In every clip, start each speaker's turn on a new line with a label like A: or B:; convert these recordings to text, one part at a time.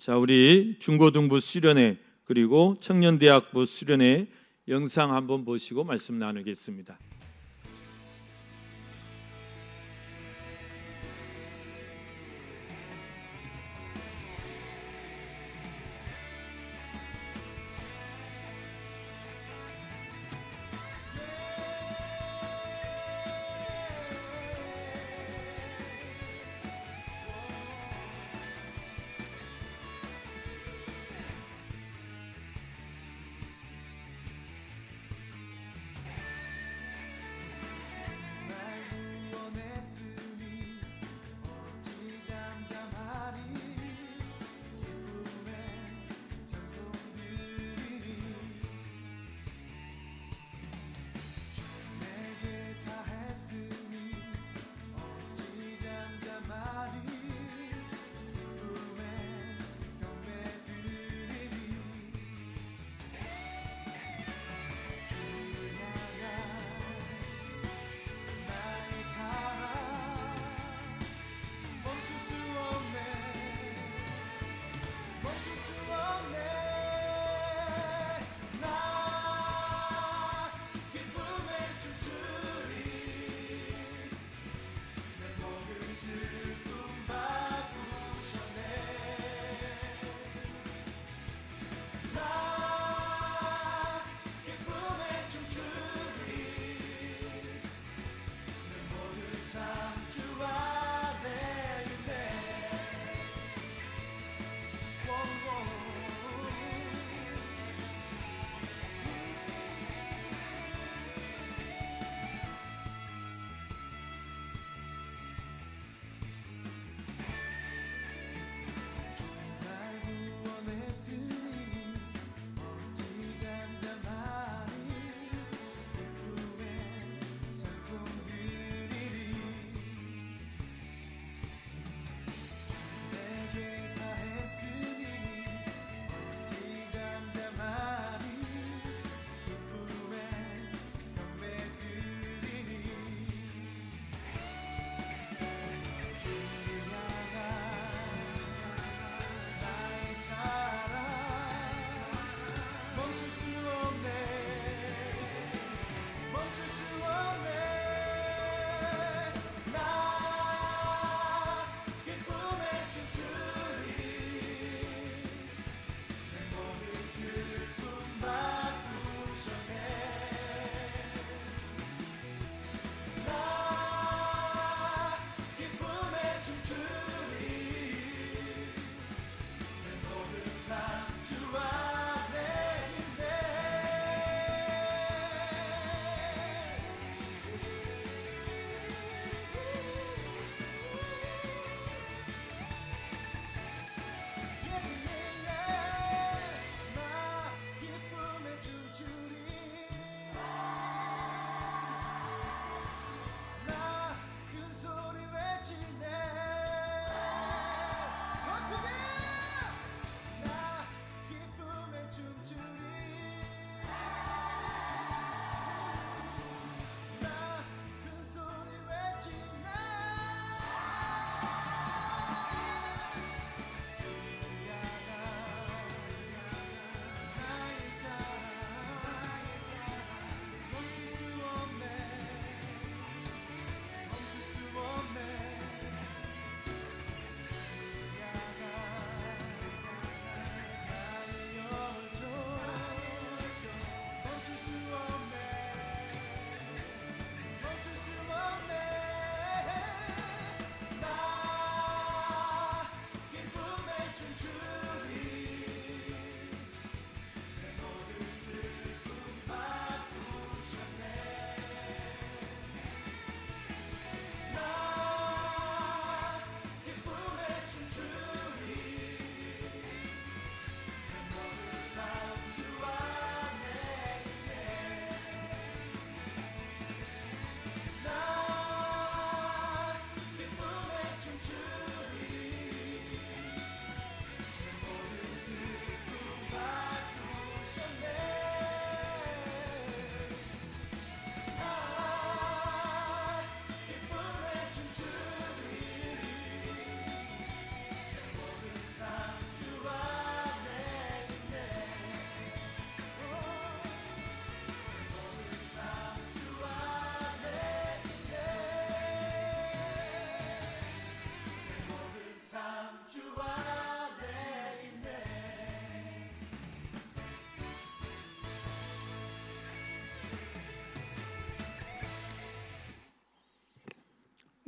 A: 자, 우리 중고등부 수련회 그리고 청년대학부 수련회 영상 한번 보시고 말씀 나누겠습니다.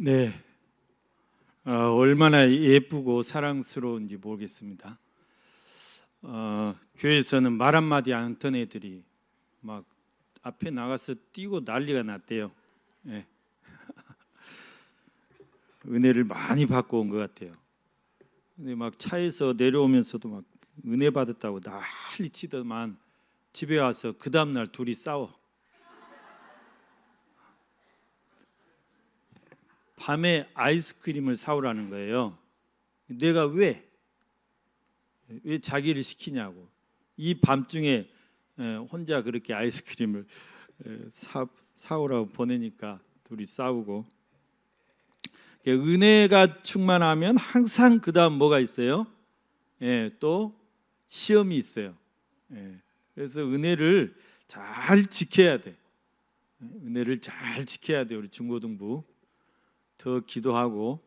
A: 네, 얼마나 예쁘고 사랑스러운지 모르겠습니다. 교회에서는 말 한마디 안 듣던 애들이 막 앞에 나가서 뛰고 난리가 났대요. 네. 은혜를 많이 받고 온 것 같아요. 근데 막 차에서 내려오면서도 막 은혜 받았다고 난리 치더만 집에 와서 그 다음날 둘이 싸워. 밤에 아이스크림을 사오라는 거예요. 내가 왜 자기를 시키냐고. 이 밤중에 혼자 그렇게 아이스크림을 사오라고 보내니까 둘이 싸우고. 은혜가 충만하면 항상 그 다음 뭐가 있어요? 또 시험이 있어요. 그래서 은혜를 잘 지켜야 돼. 은혜를 잘 지켜야 돼. 우리 중고등부 더 기도하고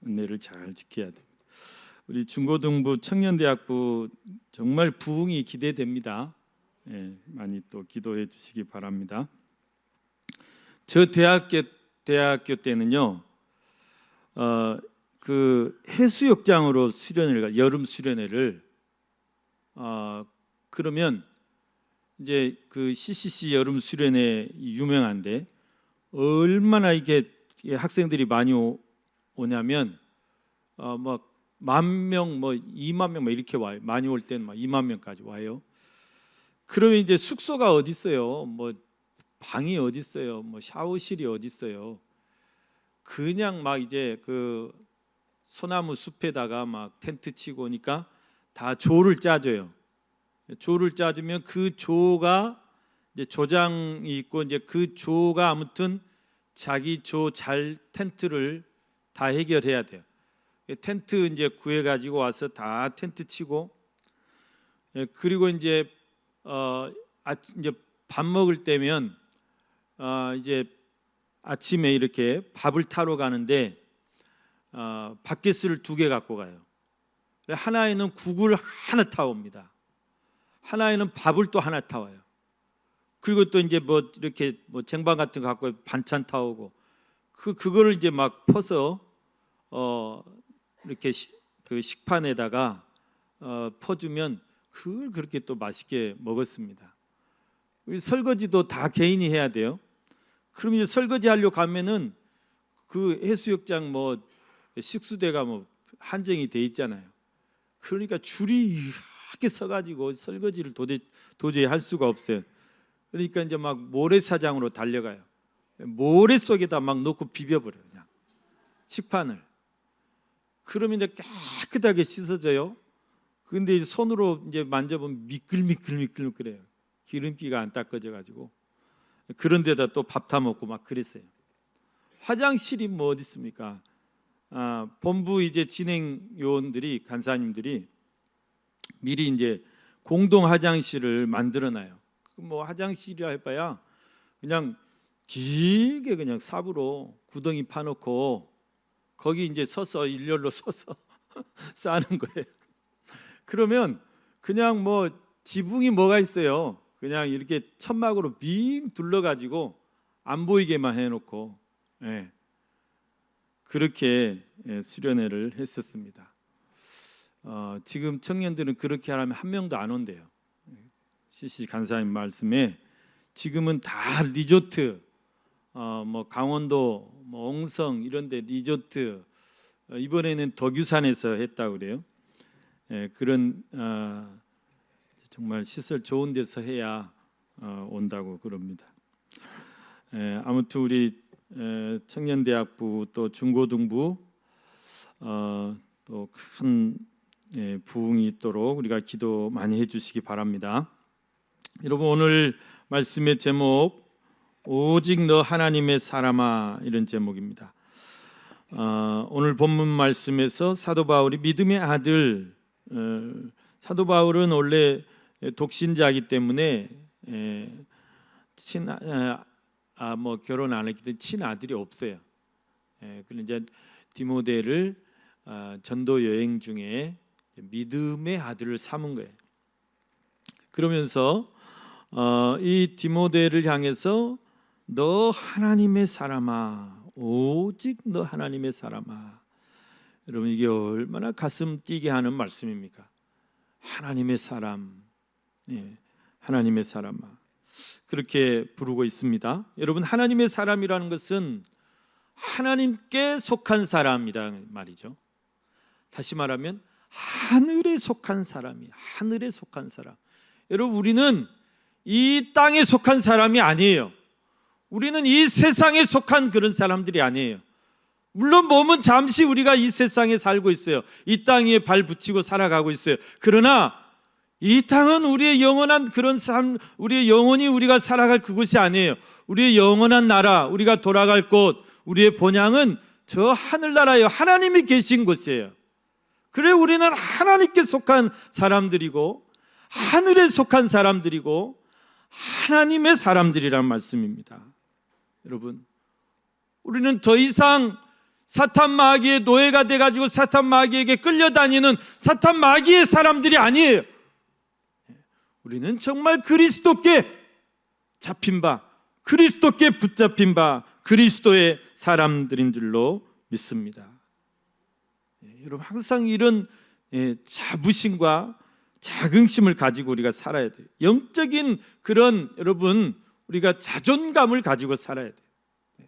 A: 은혜를 잘 지켜야 돼. 우리 중고등부 청년대학부 정말 부흥이 기대됩니다. 많이 또 기도해 주시기 바랍니다. 저 대학교 때는요, 그 해수욕장으로 여름 수련회를 그러면 이제 그 CCC 여름 수련회 유명한데 얼마나 이게 학생들이 많이 오냐면 막 10,000명, 뭐 20,000명 막 이렇게 와요. 많이 올 때는 막 20,000명까지 와요. 그러면 이제 숙소가 어디 있어요? 뭐 방이 어디 있어요? 뭐 샤워실이 어디 있어요? 그냥 막 이제 그 소나무 숲에다가 막 텐트 치고 오니까 다 조를 짜줘요. 조를 짜주면 그 조가 이제 조장이 있고 이제 그 조가 아무튼 자기 조 잘 텐트를 다 해결해야 돼요. 텐트 이제 구해 가지고 와서 다 텐트 치고, 그리고 이제 이제 밥 먹을 때면 이제 아침에 이렇게 밥을 타러 가는데 밭개수를 2개 갖고 가요. 하나에는 국을 하나 타옵니다. 하나에는 밥을 또 하나 타와요. 그리고 또 이제 뭐 이렇게 뭐 쟁반 같은 거 갖고 반찬 타오고 그거를 이제 막 퍼서 이렇게 그 식판에다가 퍼주면 그걸 그렇게 또 맛있게 먹었습니다. 설거지도 다 개인이 해야 돼요. 그럼 이제 설거지 하려고 가면은 그 해수욕장 뭐 식수대가 뭐 한정이 돼 있잖아요. 그러니까 줄이 이렇게 서가지고 설거지를 도저히 할 수가 없어요. 그러니까 이제 막 모래사장으로 달려가요. 모래 속에다 막 넣고 비벼버려요. 그냥 식판을. 그러면 이제 깨끗하게 씻어져요. 근데 이제 손으로 이제 만져보면 미끌미끌미끌미끌해요. 기름기가 안 닦아져 가지고. 그런 데다 또 밥 타 먹고 막 그랬어요. 화장실이 뭐 어디 있습니까? 본부 이제 진행 요원들이 간사님들이 미리 이제 공동 화장실을 만들어 놔요. 뭐 화장실이라 해봐야 그냥 길게 그냥 삽으로 구덩이 파놓고 거기 이제 서서 일렬로 서서 싸는 거예요. 그러면 그냥 뭐 지붕이 뭐가 있어요. 그냥 이렇게 천막으로 빙 둘러가지고 안 보이게만 해놓고 그렇게 수련회를 했었습니다. 지금 청년들은 그렇게 하면 한 명도 안 온대요. CC 간사님 말씀에 지금은 다 리조트, 뭐 강원도, 뭐 옹성 이런데 리조트, 이번에는 덕유산에서 했다고 그래요. 그런 정말 시설 좋은 데서 해야 온다고 그럽니다. 아무튼 우리 청년대학부 또 중고등부 또 큰 부흥이 있도록 우리가 기도 많이 해주시기 바랍니다. 여러분 오늘 말씀의 제목 오직 너 하나님의 사람아 이런 제목입니다. 오늘 본문 말씀에서 사도 바울이 믿음의 아들, 사도 바울은 원래 독신자이기 때문에 뭐 결혼 안 했기 때문에 친아들이 없어요. 그런데 이제 디모데를 전도 여행 중에 믿음의 아들을 삼은 거예요. 그러면서 이 디모데를 향해서 너 하나님의 사람아 오직 너 하나님의 사람아. 여러분, 이게 얼마나 가슴 뛰게 하는 말씀입니까? 하나님의 사람, 하나님의 사람아, 그렇게 부르고 있습니다. 여러분, 하나님의 사람이라는 것은 하나님께 속한 사람이란 말이죠. 다시 말하면 하늘에 속한 사람이, 하늘에 속한 사람. 여러분, 우리는 이 땅에 속한 사람이 아니에요. 우리는 이 세상에 속한 그런 사람들이 아니에요. 물론 몸은 잠시 우리가 이 세상에 살고 있어요. 이 땅에 발 붙이고 살아가고 있어요. 그러나 이 땅은 우리의 영원한 그런 삶, 우리의 영원히 우리가 살아갈 그곳이 아니에요. 우리의 영원한 나라, 우리가 돌아갈 곳, 우리의 본향은 저 하늘나라예요. 하나님이 계신 곳이에요. 그래, 우리는 하나님께 속한 사람들이고 하늘에 속한 사람들이고 하나님의 사람들이란 말씀입니다. 여러분, 우리는 더 이상 사탄 마귀의 노예가 돼가지고 사탄 마귀에게 끌려다니는 사탄 마귀의 사람들이 아니에요. 우리는 정말 그리스도께 잡힌 바, 그리스도께 붙잡힌 바, 그리스도의 사람들인 줄로 믿습니다. 여러분, 항상 이런 자부심과 자긍심을 가지고 우리가 살아야 돼요. 영적인 그런, 여러분, 우리가 자존감을 가지고 살아야 돼요.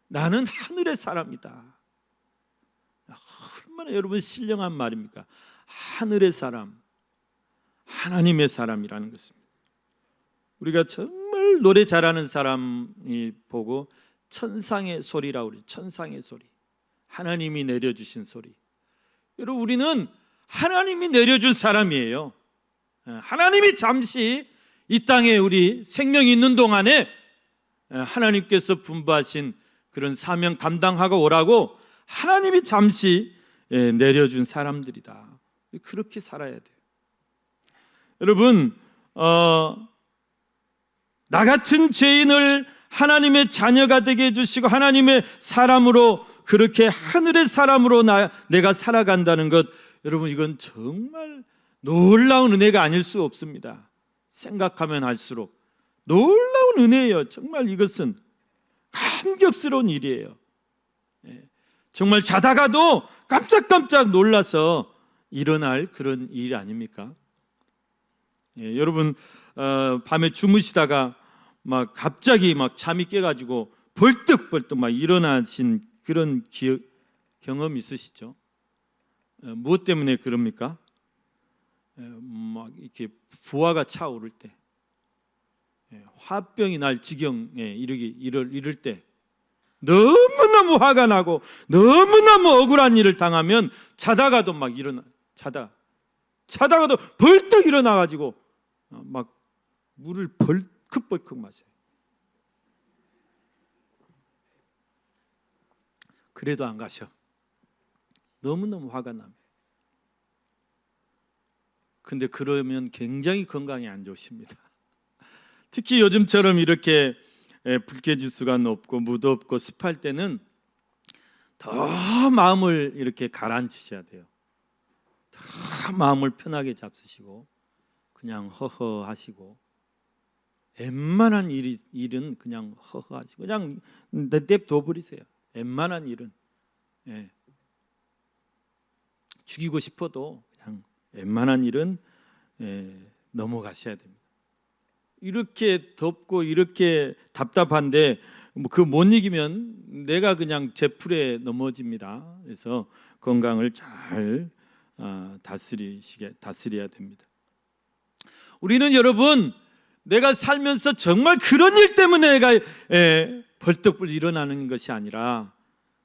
A: 나는 하늘의 사람이다. 얼마나 여러분 신령한 말입니까? 하늘의 사람, 하나님의 사람이라는 것입니다. 우리가 정말 노래 잘하는 사람이 보고 천상의 소리라고 그러죠. 천상의 소리, 하나님이 내려주신 소리. 여러분, 우리는 하나님이 내려준 사람이에요. 하나님이 잠시 이 땅에 우리 생명이 있는 동안에 하나님께서 분부하신 그런 사명 감당하고 오라고 하나님이 잠시 내려준 사람들이다. 그렇게 살아야 돼요. 여러분, 나 같은 죄인을 하나님의 자녀가 되게 해주시고 하나님의 사람으로, 그렇게 하늘의 사람으로 내가 살아간다는 것, 여러분, 이건 정말 놀라운 은혜가 아닐 수 없습니다. 생각하면 할수록 놀라운 은혜예요. 정말 이것은 감격스러운 일이에요. 정말 자다가도 깜짝깜짝 놀라서 일어날 그런 일 아닙니까? 여러분, 밤에 주무시다가 막 갑자기 막 잠이 깨가지고 벌떡벌떡 막 일어나신 그런 경험 있으시죠? 무엇 때문에 그럽니까? 막 이렇게 부하가 차오를 때, 화병이 날 지경에 이를 때, 너무너무 화가 나고 너무너무 억울한 일을 당하면 자다가도 막 자다가도 벌떡 일어나가지고 막 물을 벌컥벌컥 마셔요. 그래도 안 가셔. 너무너무 화가 나면. 근데 그러면 굉장히 건강에 안 좋습니다. 특히 요즘처럼 이렇게 불쾌지수가 높고 무덥고 습할 때는 더 마음을 이렇게 가라앉히셔야 돼요. 더 마음을 편하게 잡수시고 그냥 허허 하시고, 웬만한 일은 그냥 허허 하시고 그냥 냅둬 버리세요. 웬만한 일은 죽이고 싶어도 그냥 웬만한 일은 넘어가셔야 됩니다. 이렇게 덥고 이렇게 답답한데 그 못 이기면 내가 그냥 제풀에 넘어집니다. 그래서 건강을 잘 다스려야 됩니다. 우리는 여러분, 내가 살면서 정말 그런 일 때문에 내가 벌떡 일어나는 것이 아니라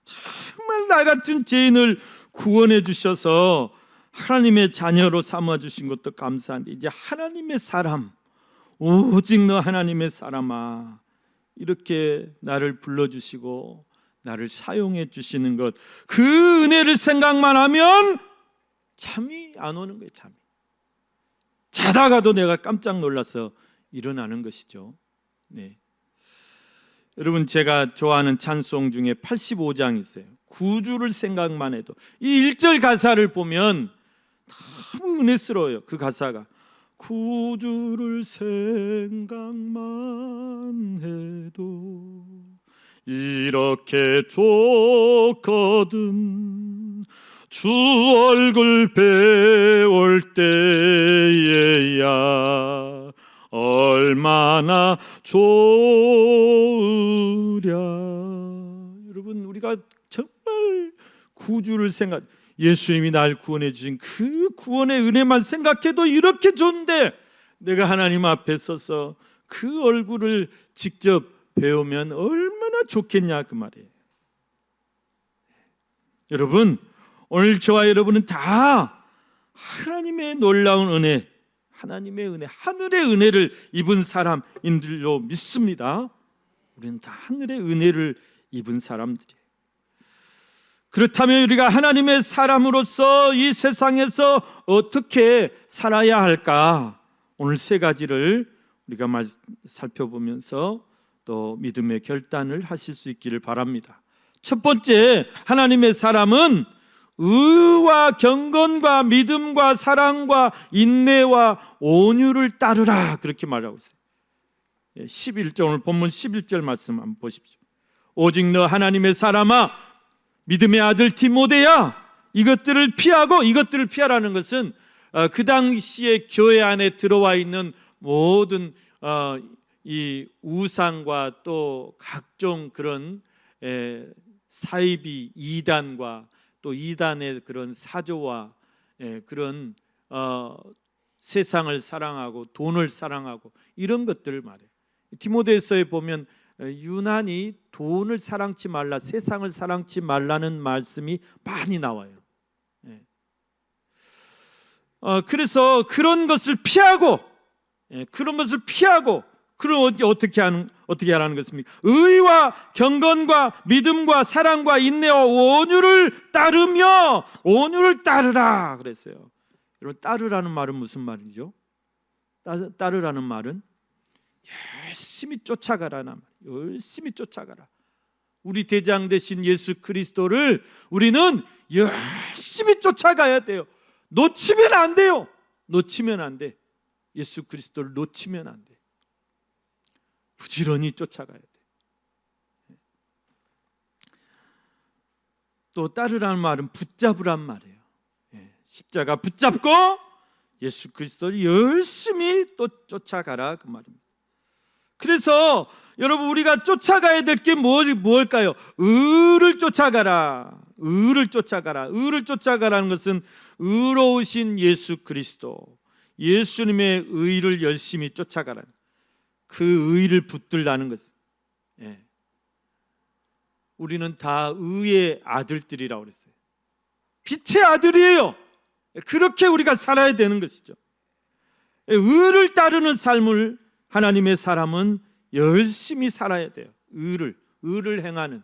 A: 정말 나 같은 죄인을 구원해 주셔서 하나님의 자녀로 삼아 주신 것도 감사한데, 이제 하나님의 사람, 오직 너 하나님의 사람아, 이렇게 나를 불러주시고 나를 사용해 주시는 것, 그 은혜를 생각만 하면 잠이 안 오는 거예요. 잠이 자다가도 내가 깜짝 놀라서 일어나는 것이죠. 여러분, 제가 좋아하는 찬송 중에 85장 있어요. 구주를 생각만 해도, 이 1절 가사를 보면 너무 은혜스러워요. 그 가사가 구주를 생각만 해도 이렇게 좋거든. 주 얼굴 배울 때에야 얼마나 좋으랴. 여러분, 우리가 정말 구주를 생각, 예수님이 날 구원해 주신 그 구원의 은혜만 생각해도 이렇게 좋은데, 내가 하나님 앞에 서서 그 얼굴을 직접 배우면 얼마나 좋겠냐, 그 말이에요. 여러분, 오늘 저와 여러분은 다 하나님의 놀라운 은혜, 하나님의 은혜, 하늘의 은혜를 입은 사람인 줄로 믿습니다. 우리는 다 하늘의 은혜를 입은 사람들이에요. 그렇다면 우리가 하나님의 사람으로서 이 세상에서 어떻게 살아야 할까? 오늘 세 가지를 우리가 살펴보면서 또 믿음의 결단을 하실 수 있기를 바랍니다. 첫 번째, 하나님의 사람은 의와 경건과 믿음과 사랑과 인내와 온유를 따르라, 그렇게 말하고 있어요. 11절, 오늘 본문 11절 말씀 한번 보십시오. 오직 너 하나님의 사람아, 믿음의 아들 디모데야, 이것들을 피하고, 이것들을 피하라는 것은 그 당시에 교회 안에 들어와 있는 모든 이 우상과 또 각종 그런 사이비 이단과 또 이단의 그런 사조와 그런 세상을 사랑하고 돈을 사랑하고 이런 것들을 말해요. 디모데서에 보면 유난히 돈을 사랑치 말라, 세상을 사랑치 말라는 말씀이 많이 나와요. 그래서 그런 것을 피하고, 그럼 어떻게 하라는 것입니까? 의와 경건과 믿음과 사랑과 인내와 온유를 따르며, 온유를 따르라 그랬어요. 여러분, 따르라는 말은 무슨 말이죠? 따르라는 말은 열심히 쫓아가라는 말. 열심히 쫓아가라. 우리 대장 되신 예수 그리스도를 우리는 열심히 쫓아가야 돼요. 놓치면 안 돼요. 놓치면 안 돼. 예수 그리스도를 놓치면 안 돼. 부지런히 쫓아가야 돼. 또 따르라는 말은 붙잡으란 말이에요. 십자가 붙잡고 예수 그리스도를 열심히 또 쫓아가라, 그 말입니다. 그래서 여러분, 우리가 쫓아가야 될 게 뭘까요? 의를 쫓아가라. 의를 쫓아가라. 의를 쫓아가라는 것은 의로우신 예수 그리스도, 예수님의 의를 열심히 쫓아가라. 그 의를 붙들라는 것은, 우리는 다 의의 아들들이라고 그랬어요. 빛의 아들이에요. 그렇게 우리가 살아야 되는 것이죠. 의를 따르는 삶을 하나님의 사람은 열심히 살아야 돼요. 의를 행하는.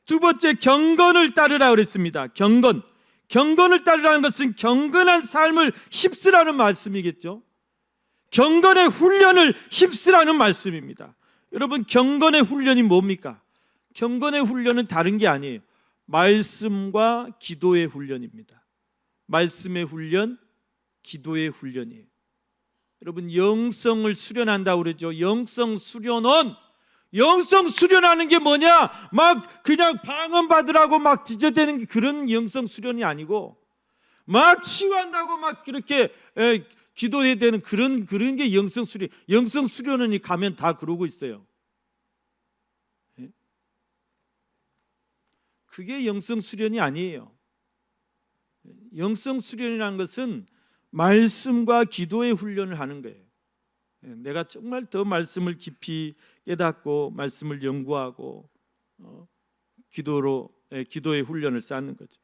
A: 두 번째, 경건을 따르라 그랬습니다. 경건을 따르라는 것은 경건한 삶을 휩쓰라는 말씀이겠죠. 경건의 훈련을 휩쓰라는 말씀입니다. 여러분, 경건의 훈련이 뭡니까? 경건의 훈련은 다른 게 아니에요. 말씀과 기도의 훈련입니다. 말씀의 훈련, 기도의 훈련이에요. 여러분, 영성을 수련한다고 그러죠. 영성 수련하는 게 뭐냐? 막 그냥 방언 받으라고 막 지저대는 그런 영성 수련이 아니고, 막 치유한다고 막 그렇게 기도해야 되는 그런 게 영성 수련. 영성 수련원이 가면 다 그러고 있어요. 그게 영성 수련이 아니에요. 영성 수련이라는 것은 말씀과 기도의 훈련을 하는 거예요. 내가 정말 더 말씀을 깊이 깨닫고 말씀을 연구하고 기도의 훈련을 쌓는 거죠.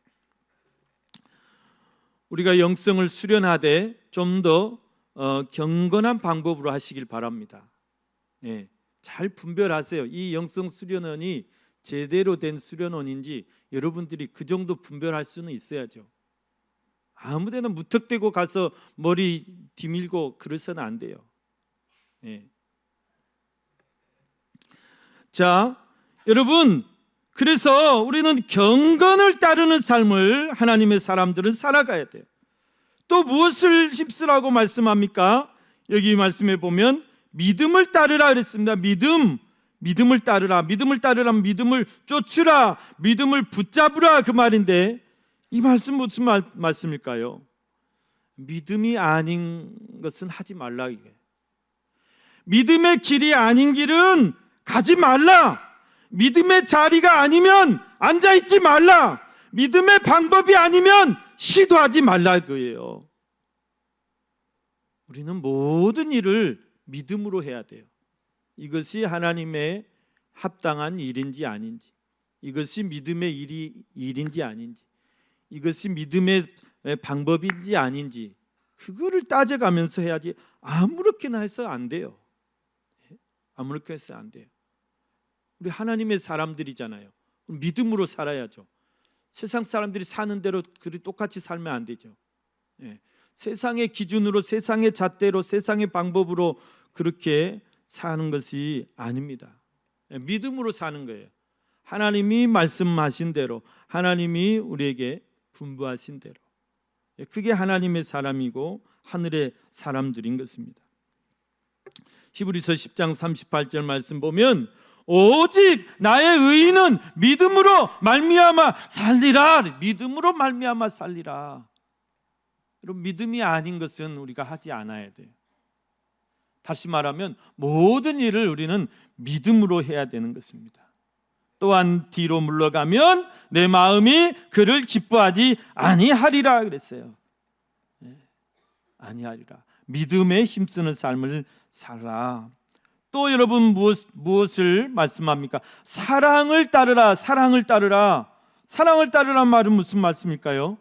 A: 우리가 영성을 수련하되 좀 더 경건한 방법으로 하시길 바랍니다. 잘 분별하세요. 이 영성 수련원이 제대로 된 수련원인지 여러분들이 그 정도 분별할 수는 있어야죠. 아무데나 무턱대고 가서 머리 뒤밀고 그래서는 안 돼요. 자, 여러분, 그래서 우리는 경건을 따르는 삶을 하나님의 사람들은 살아가야 돼요. 또 무엇을 휩쓰라고 말씀합니까? 여기 말씀에 보면 믿음을 따르라 그랬습니다. 믿음을 따르라. 믿음을 따르라. 믿음을 쫓으라. 믿음을 붙잡으라. 그 말인데 이 말씀 무슨 말씀일까요? 믿음이 아닌 것은 하지 말라. 이게. 믿음의 길이 아닌 길은 가지 말라. 믿음의 자리가 아니면 앉아있지 말라. 믿음의 방법이 아니면 시도하지 말라 그예요. 우리는 모든 일을 믿음으로 해야 돼요. 이것이 하나님의 합당한 일인지 아닌지, 이것이 믿음의 일인지 아닌지, 이것이 믿음의 방법인지 아닌지, 그거를 따져가면서 해야지 아무렇게나 해서 안 돼요. 아무렇게 해서 안 돼요. 우리 하나님의 사람들이잖아요. 믿음으로 살아야죠. 세상 사람들이 사는 대로 그리 똑같이 살면 안 되죠. 세상의 기준으로, 세상의 잣대로, 세상의 방법으로 그렇게 사는 것이 아닙니다. 믿음으로 사는 거예요. 하나님이 말씀하신 대로, 하나님이 우리에게 분부하신 대로. 그게 하나님의 사람이고 하늘의 사람들인 것입니다. 히브리서 10장 38절 말씀 보면 오직 나의 의인은 믿음으로 말미암아 살리라. 믿음으로 말미암아 살리라. 여러분, 믿음이 아닌 것은 우리가 하지 않아야 돼요. 다시 말하면 모든 일을 우리는 믿음으로 해야 되는 것입니다. 또한 뒤로 물러가면 내 마음이 그를 기뻐하지 아니하리라 그랬어요. 아니하리라. 믿음에 힘쓰는 삶을 살라. 또 여러분 무엇을 말씀합니까? 사랑을 따르라. 사랑을 따르라. 사랑을 따르란 말은 무슨 말씀일까요?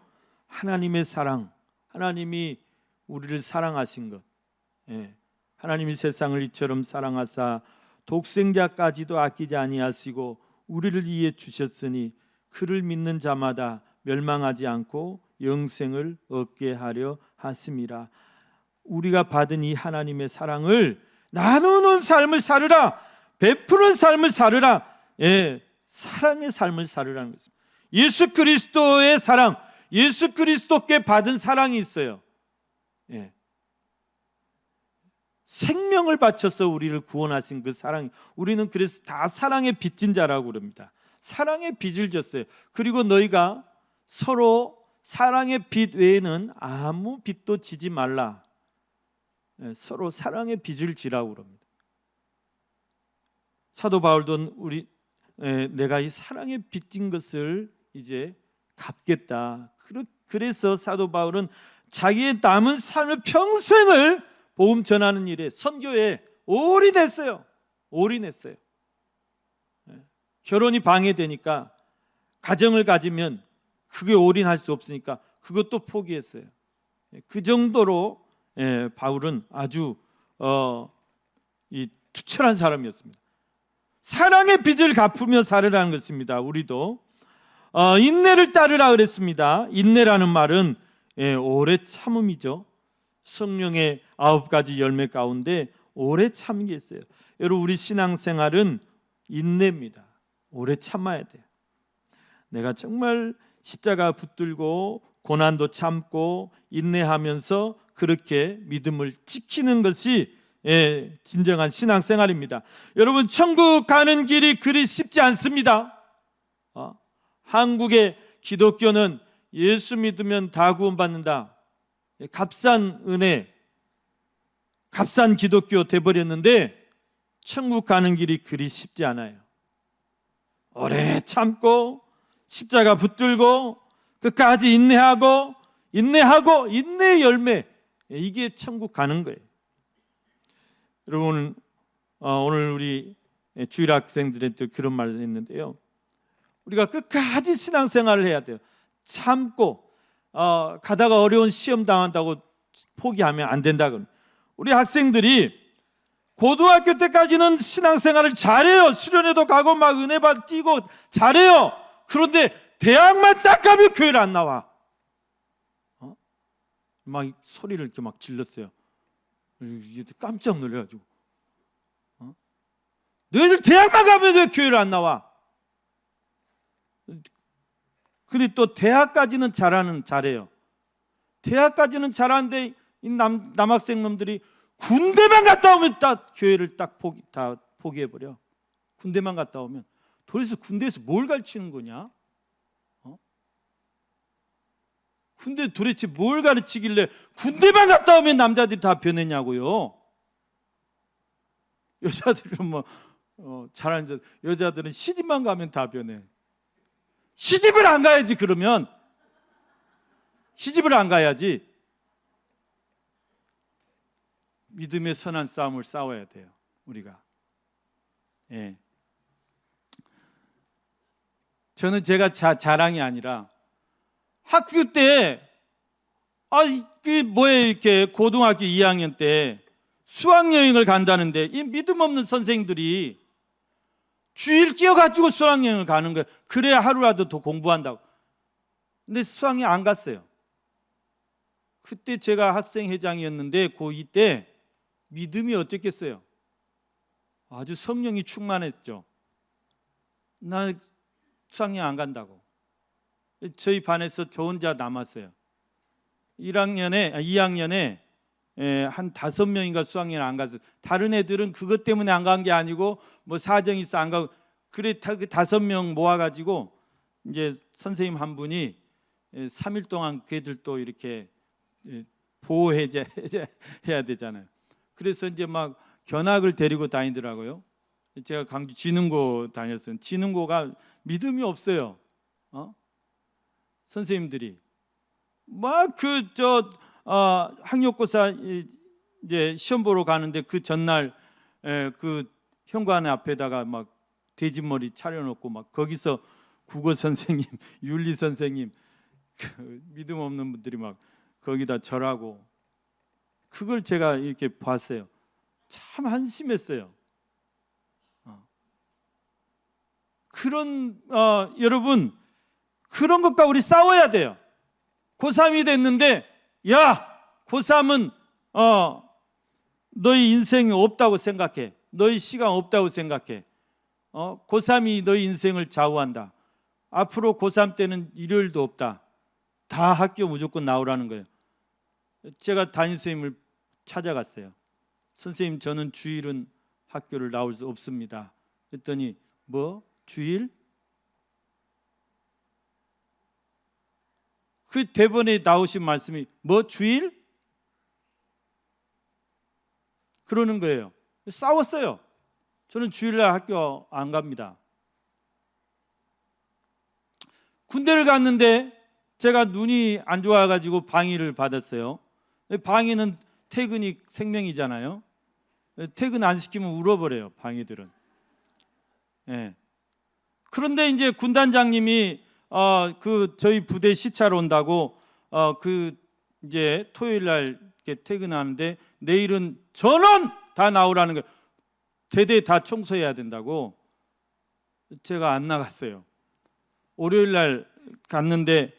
A: 하나님의 사랑. 하나님이 우리를 사랑하신 것. 하나님이 세상을 이처럼 사랑하사 독생자까지도 아끼지 아니하시고 우리를 위해 주셨으니 그를 믿는 자마다 멸망하지 않고 영생을 얻게 하려 하심이라. 우리가 받은 이 하나님의 사랑을 나누는 삶을 살으라. 베푸는 삶을 살으라. 사랑의 삶을 살으라는 것입니다. 예수 그리스도의 사랑, 예수 그리스도께 받은 사랑이 있어요. 생명을 바쳐서 우리를 구원하신 그 사랑, 우리는 그래서 다 사랑의 빚진 자라고 그럽니다. 사랑의 빚을 졌어요. 그리고 너희가 서로 사랑의 빚 외에는 아무 빚도 지지 말라. 서로 사랑의 빚을 지라고 그럽니다. 사도 바울도 내가 이 사랑의 빚진 것을 이제 갚겠다. 그래서 사도 바울은 자기의 남은 삶의 평생을 복음 전하는 일에, 선교에 올인했어요. 올인했어요. 결혼이 방해되니까, 가정을 가지면 그게 올인할 수 없으니까 그것도 포기했어요. 그 정도로 바울은 아주 투철한 사람이었습니다. 사랑의 빚을 갚으며 살으라는 것입니다. 우리도 인내를 따르라 그랬습니다. 인내라는 말은 오래 참음이죠. 성령의 9가지 열매 가운데 오래 참는 게 있어요. 여러분, 우리 신앙생활은 인내입니다. 오래 참아야 돼요. 내가 정말 십자가 붙들고 고난도 참고 인내하면서 그렇게 믿음을 지키는 것이 진정한 신앙생활입니다. 여러분, 천국 가는 길이 그리 쉽지 않습니다. 한국의 기독교는 예수 믿으면 다 구원받는다. 값싼 은혜, 값싼 기독교 돼버렸는데 천국 가는 길이 그리 쉽지 않아요. 오래 참고 십자가 붙들고 끝까지 인내하고 인내의 열매, 이게 천국 가는 거예요. 여러분, 오늘 우리 주일 학생들한테 그런 말을 했는데요. 우리가 끝까지 신앙생활을 해야 돼요. 참고 가다가 어려운 시험 당한다고 포기하면 안 된다. 우리 학생들이 고등학교 때까지는 신앙생활을 잘해요. 수련회도 가고 막 은혜받 뛰고 잘해요. 그런데 대학만 딱 가면 교회를 안 나와. 막 소리를 이렇게 막 질렀어요. 깜짝 놀래가지고 너희들 대학만 가면 왜 교회를 안 나와? 근데 또 대학까지는 잘해요. 대학까지는 잘하는데 이 남학생 놈들이 군대만 갔다 오면 딱 교회를 다 포기해버려. 군대만 갔다 오면. 도대체 군대에서 뭘 가르치는 거냐? 군대 도대체 뭘 가르치길래 군대만 갔다 오면 남자들이 다 변했냐고요? 여자들은 뭐 잘하는 여자들은 시집만 가면 다 변해. 시집을 안 가야지. 그러면 시집을 안 가야지. 믿음의 선한 싸움을 싸워야 돼요, 우리가. 예. 저는 제가 자랑이 아니라 학교 때 이게 뭐예요? 이렇게 고등학교 2학년 때 수학여행을 간다는데 이 믿음 없는 선생님들이 주일 끼어가지고 수학여행을 가는 거예요. 그래야 하루라도 더 공부한다고. 근데 수학여행 안 갔어요. 그때 제가 학생회장이었는데 고2 때 믿음이 어땠겠어요? 아주 성령이 충만했죠. 나 수학여행 안 간다고. 저희 반에서 저 혼자 남았어요. 2학년에 한 5명인가 수학여행 안 갔어요. 다른 애들은 그것 때문에 안 간 게 아니고 뭐 사정이 있어 안 가고. 그래 그 5명 모아가지고 이제 선생님 한 분이 3일 동안 걔들도 이렇게 보호해야 되잖아요. 그래서 이제 막 견학을 데리고 다니더라고요. 제가 강주 진흥고 다녔어요. 진흥고가 믿음이 없어요. 선생님들이 막 학력고사 이제 시험 보러 가는데 그 전날 그 현관 앞에다가 막 돼지머리 차려놓고 막 거기서 국어 선생님, 윤리 선생님, 그 믿음 없는 분들이 막 거기다 절하고, 그걸 제가 이렇게 봤어요. 참 한심했어요. 그런 여러분, 그런 것과 우리 싸워야 돼요. 고3이 됐는데 야, 고3은 너희 인생이 없다고 생각해. 너희 시간 없다고 생각해. 고3이 너희 인생을 좌우한다. 앞으로 고3 때는 일요일도 없다. 다 학교 무조건 나오라는 거예요. 제가 담임 선생님을 찾아갔어요. 선생님, 저는 주일은 학교를 나올 수 없습니다. 그랬더니 뭐? 주일? 그 대본에 나오신 말씀이 뭐? 주일? 그러는 거예요. 싸웠어요. 저는 주일날 학교 안 갑니다. 군대를 갔는데 제가 눈이 안 좋아가지고 방위를 받았어요. 방위는 퇴근이 생명이잖아요. 퇴근 안 시키면 울어버려요, 방위들은. 예. 그런데 이제 군단장님이 저희 부대 시찰 온다고 이제 토요일 날 이렇게 퇴근하는데 내일은 전원 다 나오라는 거예요. 대대 다 청소해야 된다고. 제가 안 나갔어요. 월요일 날 갔는데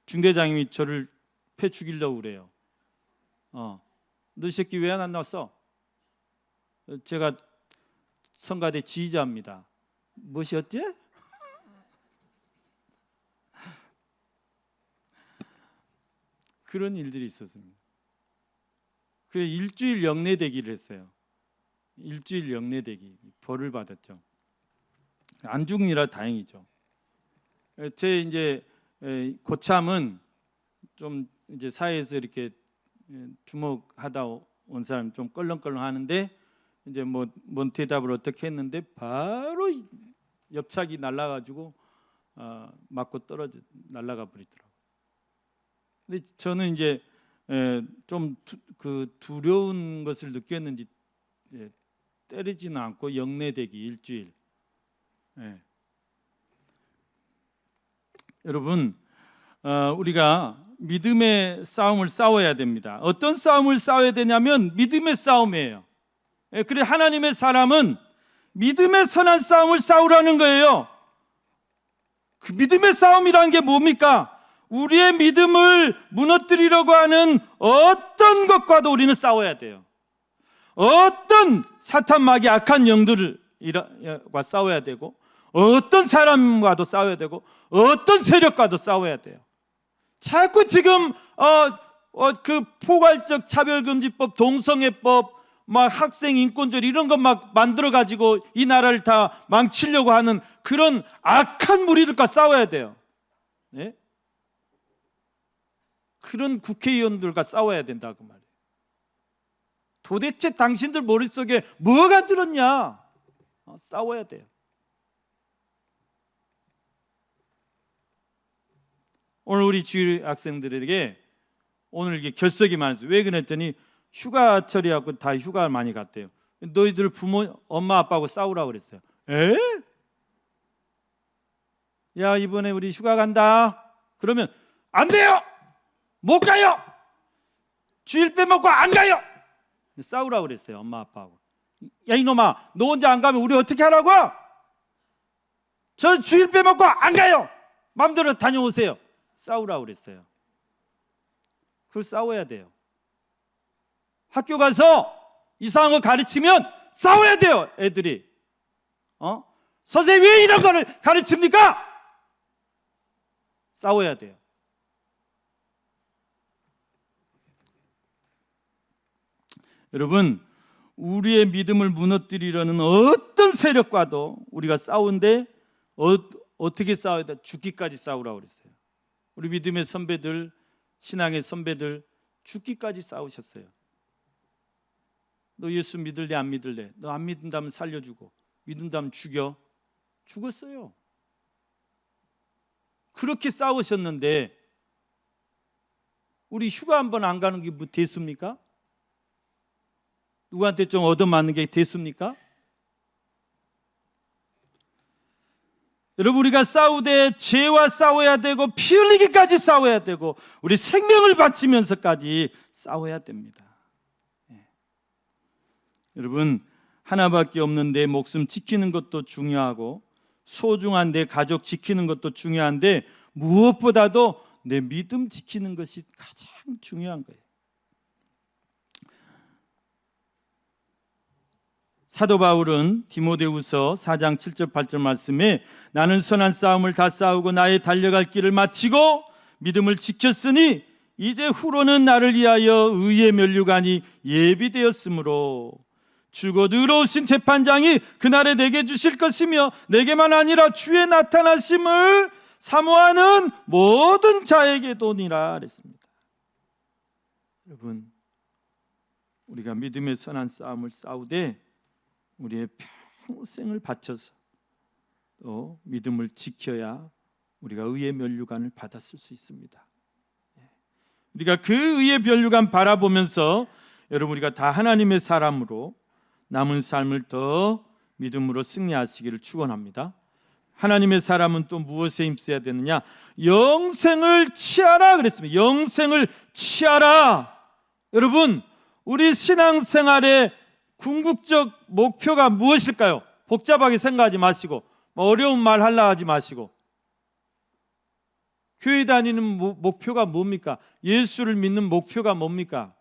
A: 중대장님이 저를 패 죽이려고 그래요. 너 새끼 왜 안 나왔어? 제가 성가대 지휘자입니다. 무엇이었지? 그런 일들이 있었습니다. 그래서 일주일 영내대기를 했어요. 일주일 영내대기 벌을 받았죠. 안 죽으니라 다행이죠. 제 이제 고참은 좀 이제 사회에서 이렇게 주목하다 온 사람 좀 껄렁껄렁 하는데 이제 뭔 대답을 어떻게 했는데 바로 옆차기 날라가지고 맞고 떨어져 날라가 버리더라고요. 근데 저는 이제 좀 두려운 것을 느꼈는지 때리지는 않고 영내대기 일주일. 여러분, 우리가 믿음의 싸움을 싸워야 됩니다. 어떤 싸움을 싸워야 되냐면 믿음의 싸움이에요. 그래 하나님의 사람은 믿음의 선한 싸움을 싸우라는 거예요. 그 믿음의 싸움이란 게 뭡니까? 우리의 믿음을 무너뜨리려고 하는 어떤 것과도 우리는 싸워야 돼요. 어떤 사탄 마귀 악한 영들과 싸워야 되고, 어떤 사람과도 싸워야 되고, 어떤 세력과도 싸워야 돼요. 자꾸 지금 그 포괄적 차별금지법, 동성애법, 막 학생 인권절 이런 것 막 만들어 가지고 이 나라를 다 망치려고 하는 그런 악한 무리들과 싸워야 돼요. 네? 그런 국회의원들과 싸워야 된다 그 말이에요. 도대체 당신들 머릿속에 뭐가 들었냐? 싸워야 돼요. 오늘 우리 주일 학생들에게 오늘 이게 결석이 많았어요. 왜 그랬더니 휴가철이하고 다 휴가를 많이 갔대요. 너희들 부모 엄마 아빠하고 싸우라고 그랬어요. 에? 야 이번에 우리 휴가 간다. 그러면 안 돼요. 못 가요. 주일 빼먹고 안 가요. 싸우라고 그랬어요. 엄마 아빠하고. 야 이놈아 너 혼자 안 가면 우리 어떻게 하라고? 저 주일 빼먹고 안 가요. 마음대로 다녀오세요. 싸우라고 그랬어요. 그걸 싸워야 돼요. 학교 가서 이상한 거 가르치면 싸워야 돼요. 애들이 선생님 왜 이런 거를 가르칩니까? 싸워야 돼요. 여러분 우리의 믿음을 무너뜨리려는 어떤 세력과도 우리가 싸우는데 어떻게 싸워야 돼? 죽기까지 싸우라고 그랬어요. 우리 믿음의 선배들, 신앙의 선배들 죽기까지 싸우셨어요. 너 예수 믿을래 안 믿을래? 너 안 믿는다면 살려주고 믿는다면 죽었어요. 그렇게 싸우셨는데 우리 휴가 한번 안 가는 게 뭐 됐습니까? 누구한테 좀 얻어맞는 게 됐습니까? 여러분 우리가 싸우되 죄와 싸워야 되고 피 흘리기까지 싸워야 되고 우리 생명을 바치면서까지 싸워야 됩니다. 여러분 하나밖에 없는 내 목숨 지키는 것도 중요하고 소중한 내 가족 지키는 것도 중요한데 무엇보다도 내 믿음 지키는 것이 가장 중요한 거예요. 사도 바울은 디모데후서 4장 7절 8절 말씀에 나는 선한 싸움을 다 싸우고 나의 달려갈 길을 마치고 믿음을 지켰으니 이제 후로는 나를 위하여 의의 면류관이 예비되었으므로 주곧 의로우신 재판장이 그날에 내게 주실 것이며 내게만 아니라 주의 나타나심을 사모하는 모든 자에게도니라 그랬습니다. 여러분 우리가 믿음의 선한 싸움을 싸우되 우리의 평생을 바쳐서 또 믿음을 지켜야 우리가 의의 면류관을 받았을 수 있습니다. 우리가 그 의의 면류관 바라보면서 여러분 우리가 다 하나님의 사람으로 남은 삶을 더 믿음으로 승리하시기를 축원합니다. 하나님의 사람은 또 무엇에 힘써야 되느냐? 영생을 취하라 그랬습니다. 영생을 취하라. 여러분 우리 신앙생활의 궁극적 목표가 무엇일까요? 복잡하게 생각하지 마시고 어려운 말 하려 하지 마시고 교회 다니는 목표가 뭡니까? 예수를 믿는 목표가 뭡니까?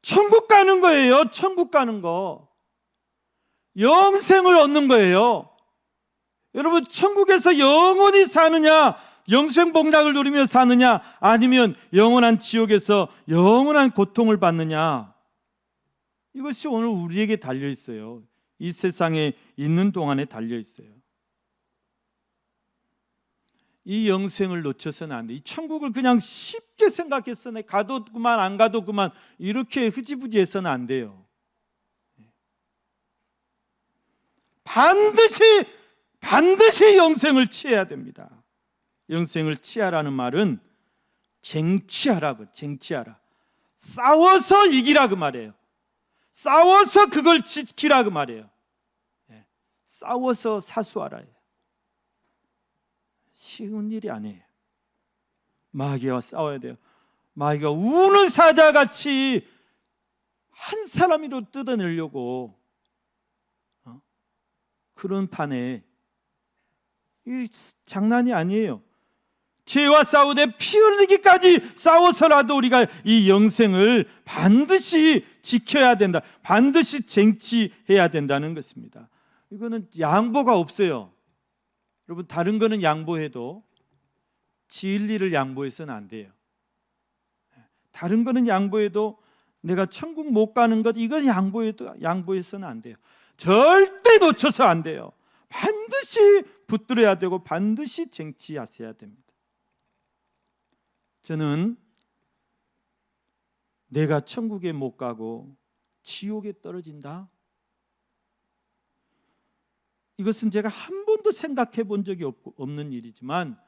A: 천국 가는 거예요. 천국 가는 거. 영생을 얻는 거예요. 여러분 천국에서 영원히 사느냐 영생 복락을 누리며 사느냐 아니면 영원한 지옥에서 영원한 고통을 받느냐 이것이 오늘 우리에게 달려 있어요. 이 세상에 있는 동안에 달려 있어요. 이 영생을 놓쳐서는 안 돼. 이 천국을 그냥 쉽게 생각해서 가도 그만 안 가도 그만 이렇게 흐지부지 해서는 안 돼요. 반드시 영생을 취해야 됩니다. 영생을 취하라는 말은 쟁취하라고, 쟁취하라. 싸워서 이기라 그 말이에요. 싸워서 그걸 지키라 그 말이에요. 싸워서 사수하라. 쉬운 일이 아니에요. 마귀와 싸워야 돼요. 마귀가 우는 사자같이 한 사람이로 뜯어내려고 그런 판에 이 장난이 아니에요. 죄와 싸우되 피 흘리기까지 싸워서라도 우리가 이 영생을 반드시 지켜야 된다. 반드시 쟁취해야 된다는 것입니다. 이거는 양보가 없어요. 여러분 다른 거는 양보해도 진리를 양보해서는 안 돼요. 다른 거는 양보해도 내가 천국 못 가는 것, 이건 양보해서는 안 돼요. 절대 놓쳐서 안 돼요. 반드시 붙들어야 되고 반드시 쟁취하셔야 됩니다. 저는 내가 천국에 못 가고 지옥에 떨어진다, 이것은 제가 한 번도 생각해 본 적이 없는 일이지만,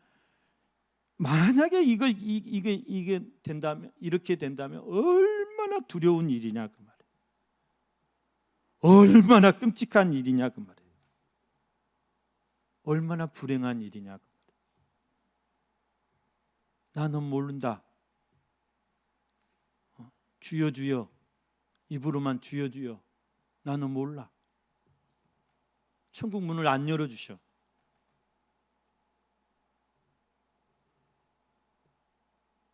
A: 만약에 이게 된다면, 이렇게 된다면 얼마나 두려운 일이냐 그 말이에요. 얼마나 끔찍한 일이냐 그 말이에요. 얼마나 불행한 일이냐 그 말이에요. 나는 모른다. 주여 주여, 입으로만 주여 주여, 나는 몰라. 천국 문을 안 열어주셔.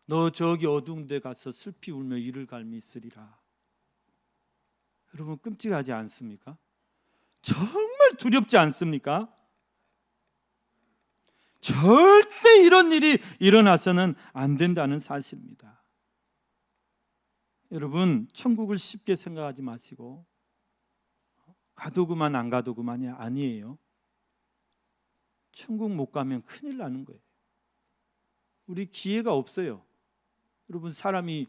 A: 너 저기 어두운 데 가서 슬피 울며 이를 갈미 있으리라. 여러분, 끔찍하지 않습니까? 정말 두렵지 않습니까? 절대 이런 일이 일어나서는 안 된다는 사실입니다. 여러분, 천국을 쉽게 생각하지 마시고 가도 그만 안 가도 그만이 아니에요. 천국 못 가면 큰일 나는 거예요. 우리 기회가 없어요. 여러분, 사람이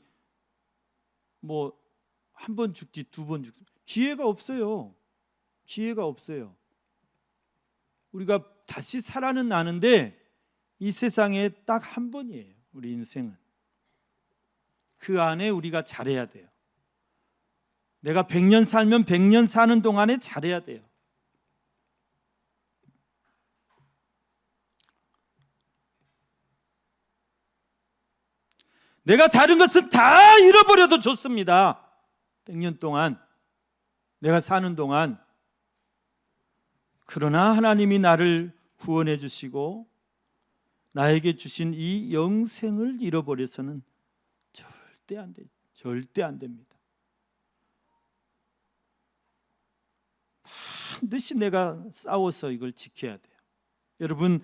A: 뭐 한 번 죽지 두 번 죽지, 기회가 없어요. 기회가 없어요. 우리가 다시 살아는 나는데 이 세상에 딱 한 번이에요. 우리 인생은. 그 안에 우리가 잘해야 돼요. 내가 100년 살면 100년 사는 동안에 잘해야 돼요. 내가 다른 것은 다 잃어버려도 좋습니다. 100년 동안 내가 사는 동안. 그러나 하나님이 나를 구원해 주시고 나에게 주신 이 영생을 잃어버려서는 절대 안 돼요. 절대 안 됩니다. 반드시 내가 싸워서 이걸 지켜야 돼요. 여러분,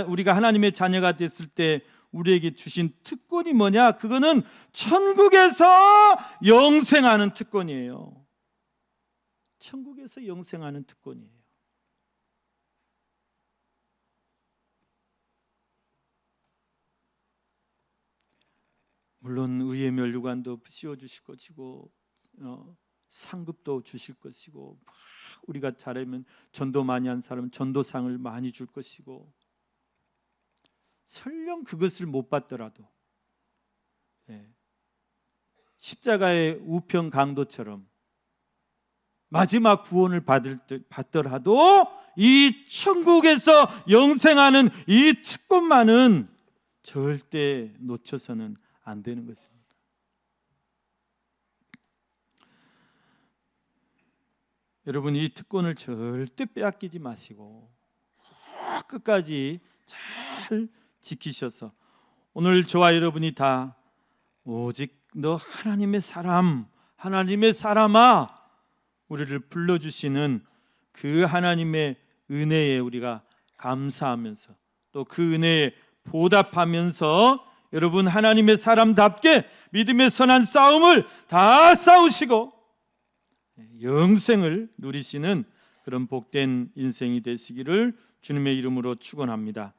A: 우리가 하나님의 자녀가 됐을 때 우리에게 주신 특권이 뭐냐? 그거는 천국에서 영생하는 특권이에요. 천국에서 영생하는 특권이에요. 물론 의의 면류관도 씌워주실 것이고 상급도 주실 것이고, 우리가 잘하면 전도 많이 한 사람은 전도상을 많이 줄 것이고, 설령 그것을 못 받더라도 십자가의 우편 강도처럼 마지막 구원을 받더라도 이 천국에서 영생하는 이 특권만은 절대 놓쳐서는 안 되는 것입니다. 여러분, 이 특권을 절대 빼앗기지 마시고 끝까지 잘 지키셔서 오늘 저와 여러분이 다 오직 너 하나님의 사람아 우리를 불러주시는 그 하나님의 은혜에 우리가 감사하면서 또 그 은혜에 보답하면서 여러분, 하나님의 사람답게 믿음의 선한 싸움을 다 싸우시고 영생을 누리시는 그런 복된 인생이 되시기를 주님의 이름으로 축원합니다.